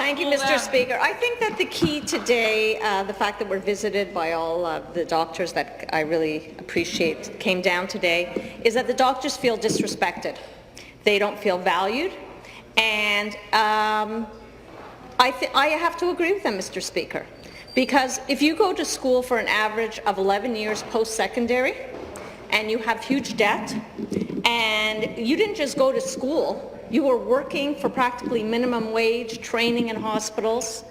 Thank you, Mr. Speaker. I think that the key today, the fact that we're visited by all of the doctors that I really appreciate came down today, is that the doctors feel disrespected. They don't feel valued, and I have to agree with them, Mr. Speaker, because if you go to school for an average of 11 years post-secondary and you have huge debt, and you didn't just go to school, you were working for practically minimum wage, training in hospitals.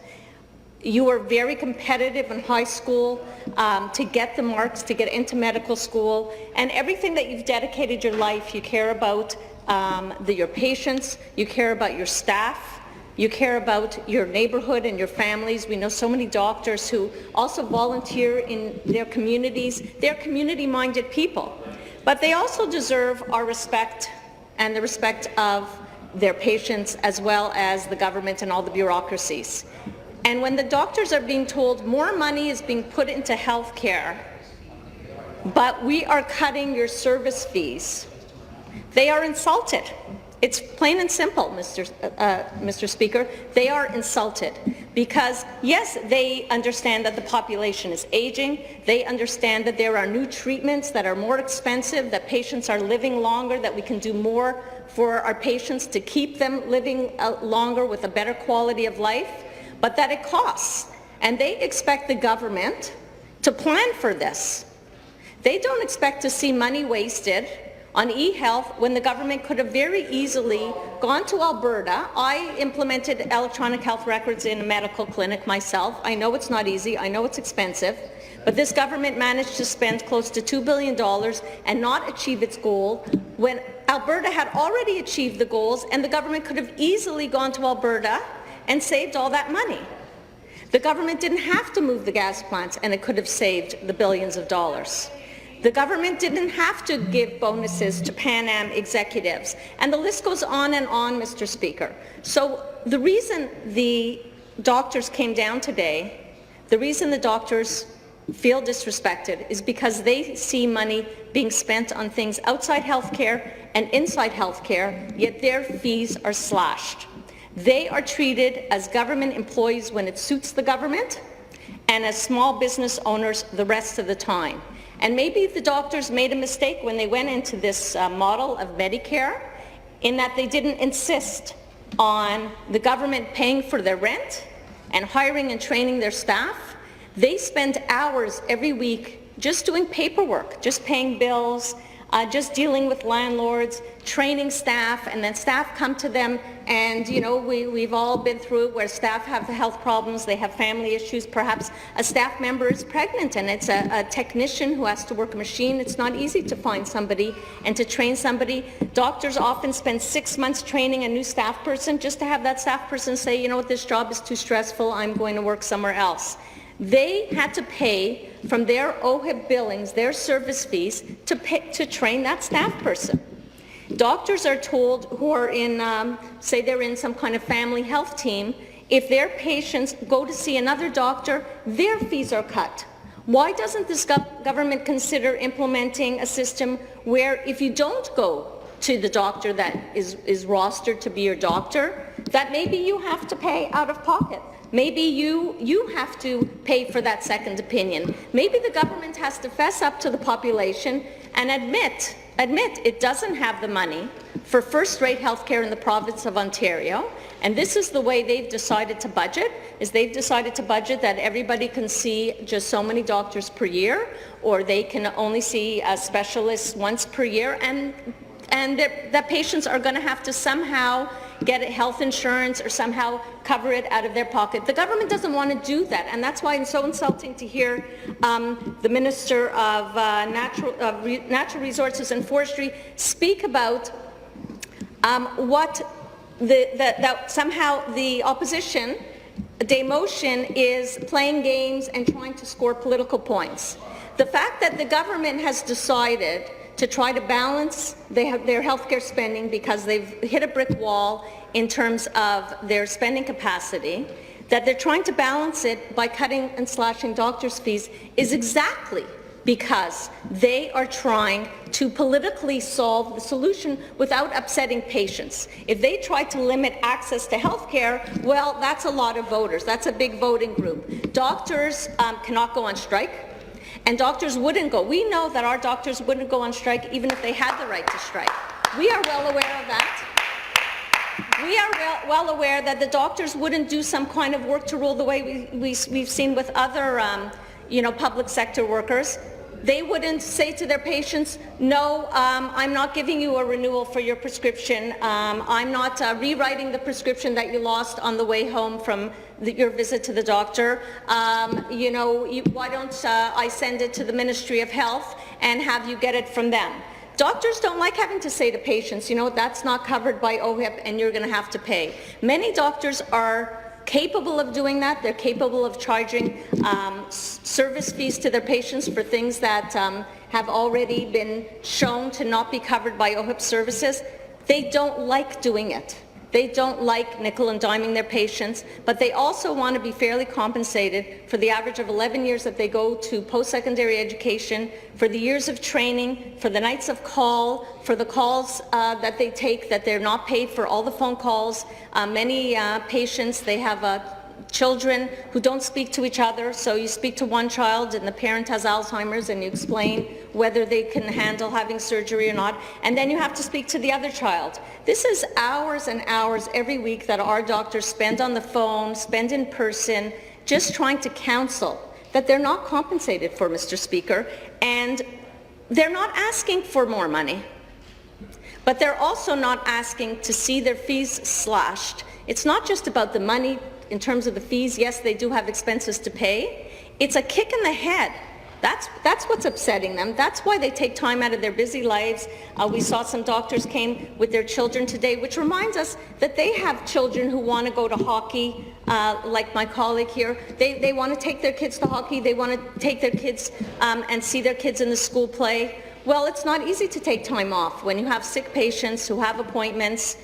You were very competitive in high school to get the marks, to get into medical school, and everything that you've dedicated your life, you care about your patients, you care about your staff, you care about your neighbourhood and your families. We know so many doctors who also volunteer in their communities. They're community-minded people, but they also deserve our respect and the respect of their patients as well as the government and all the bureaucracies. And when the doctors are being told more money is being put into health care, but we are cutting your service fees, they are insulted. It's plain and simple, Mr. Speaker. They are insulted because, yes, they understand that the population is aging. They understand that there are new treatments that are more expensive, that patients are living longer, that we can do more for our patients to keep them living longer with a better quality of life, but that it costs. And they expect the government to plan for this. They don't expect to see money wasted on eHealth when the government could have very easily gone to Alberta. I implemented electronic health records in a medical clinic myself. I know it's not easy. I know it's expensive. But this government managed to spend close to $2 billion and not achieve its goal when Alberta had already achieved the goals, and the government could have easily gone to Alberta and saved all that money. The government didn't have to move the gas plants, and it could have saved the billions of dollars. The government didn't have to give bonuses to Pan Am executives, and the list goes on, Mr. Speaker. So the reason the doctors came down today, the reason the doctors feel disrespected is because they see money being spent on things outside healthcare and inside healthcare, yet their fees are slashed. They are treated as government employees when it suits the government, and as small business owners the rest of the time. And maybe the doctors made a mistake when they went into this model of Medicare, in that they didn't insist on the government paying for their rent and hiring and training their staff. They spend hours every week just doing paperwork, just paying bills, just dealing with landlords, training staff, and then staff come to them, and you know, we've all been through it where staff have health problems, they have family issues, perhaps a staff member is pregnant and it's a technician who has to work a machine. It's not easy to find somebody and to train somebody. Doctors often spend 6 months training a new staff person just to have that staff person say, you know what, this job is too stressful, I'm going to work somewhere else. They had to pay from their OHIP billings, their service fees, to train that staff person. Doctors are told, who are in, say they're in some kind of family health team, if their patients go to see another doctor, their fees are cut. Why doesn't this government consider implementing a system where if you don't go to the doctor that is rostered to be your doctor, that maybe you have to pay out of pocket? Maybe you have to pay for that second opinion. Maybe the government has to fess up to the population and admit it doesn't have the money for first-rate health care in the province of Ontario, and this is the way they've decided to budget, is they've decided to budget that everybody can see just so many doctors per year, or they can only see a specialist once per year, and that patients are going to have to somehow get health insurance or somehow cover it out of their pocket. The government doesn't want to do that, and that's why it's so insulting to hear the Minister of Natural Resources and Forestry speak about that somehow the opposition, motion is playing games and trying to score political points. The fact that the government has decided to try to balance their healthcare spending because they've hit a brick wall in terms of their spending capacity, that they're trying to balance it by cutting and slashing doctors' fees, is exactly because they are trying to politically solve the solution without upsetting patients. If they try to limit access to health care, well, that's a lot of voters. That's a big voting group. Doctors cannot go on strike, and doctors wouldn't go. We know that our doctors wouldn't go on strike even if they had the right to strike. We are well aware of that. We are well aware that the doctors wouldn't do some kind of work to rule the way we've seen with other public sector workers. They wouldn't say to their patients, no, I'm not giving you a renewal for your prescription. I'm not rewriting the prescription that you lost on the way home from your visit to the doctor. Why don't I send it to the Ministry of Health and have you get it from them? Doctors don't like having to say to patients, that's not covered by OHIP and you're going to have to pay. Many doctors are capable of doing that. They're capable of charging service fees to their patients for things that have already been shown to not be covered by OHIP services. They don't like doing it. They don't like nickel and diming their patients, but they also want to be fairly compensated for the average of 11 years that they go to post-secondary education, for the years of training, for the nights of call, for the calls that they take that they're not paid for, all the phone calls. Many patients, they have children who don't speak to each other, so you speak to one child and the parent has Alzheimer's and you explain whether they can handle having surgery or not, and then you have to speak to the other child. This is hours and hours every week that our doctors spend on the phone, spend in person, just trying to counsel that they're not compensated for, Mr. Speaker, and they're not asking for more money, but they're also not asking to see their fees slashed. It's not just about the money in terms of the fees. Yes, they do have expenses to pay. It's a kick in the head. That's what's upsetting them. That's why they take time out of their busy lives. We saw some doctors came with their children today, which reminds us that they have children who want to go to hockey, like my colleague here. They want to take their kids to hockey. They want to take their kids and see their kids in the school play. Well, it's not easy to take time off when you have sick patients who have appointments.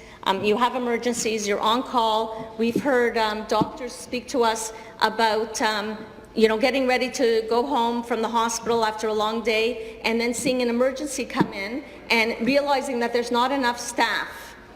You have emergencies, you're on call. We've heard doctors speak to us about getting ready to go home from the hospital after a long day and then seeing an emergency come in and realizing that there's not enough staff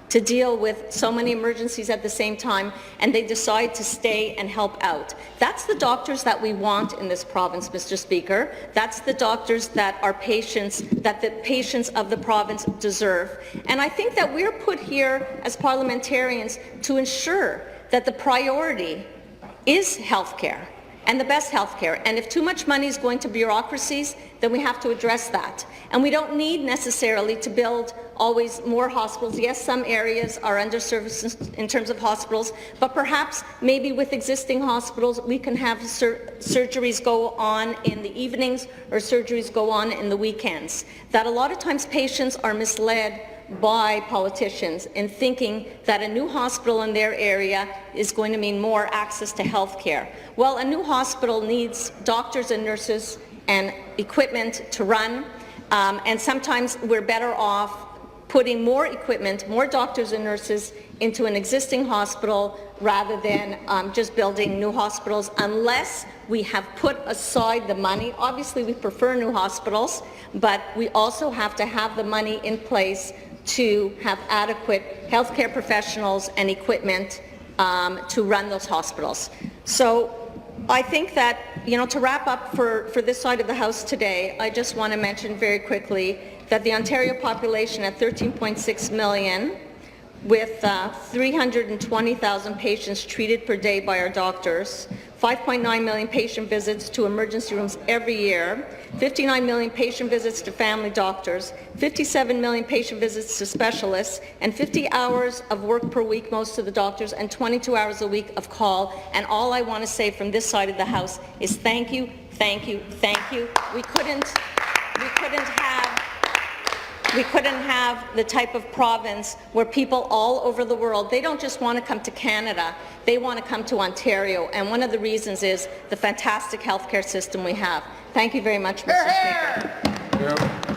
to deal with so many emergencies at the same time, and they decide to stay and help out. That's the doctors that we want in this province, Mr. Speaker. That's the doctors that our patients, that the patients of the province deserve. And I think that we're put here as parliamentarians to ensure that the priority is health care, and the best health care. And if too much money is going to bureaucracies, then we have to address that. And we don't need necessarily to build always more hospitals. Yes, some areas are underserviced in terms of hospitals, but perhaps maybe with existing hospitals we can have surgeries go on in the evenings or surgeries go on in the weekends. That a lot of times patients are misled by politicians in thinking that a new hospital in their area is going to mean more access to health care. Well, a new hospital needs doctors and nurses and equipment to run, and sometimes we're better off putting more equipment, more doctors and nurses into an existing hospital rather than just building new hospitals, unless we have put aside the money. Obviously, we prefer new hospitals, but we also have to have the money in place to have adequate healthcare professionals and equipment to run those hospitals. So I think that, to wrap up for this side of the House today, I just want to mention very quickly that the Ontario population at 13.6 million, with 320,000 patients treated per day by our doctors, 5.9 million patient visits to emergency rooms every year, 59 million patient visits to family doctors, 57 million patient visits to specialists, and 50 hours of work per week, most of the doctors, and 22 hours a week of call. And all I want to say from this side of the House is thank you, thank you, thank you. We couldn't have the type of province where people all over the world, they don't just want to come to Canada, they want to come to Ontario, and one of the reasons is the fantastic healthcare system we have. Thank you very much, Mr. Speaker.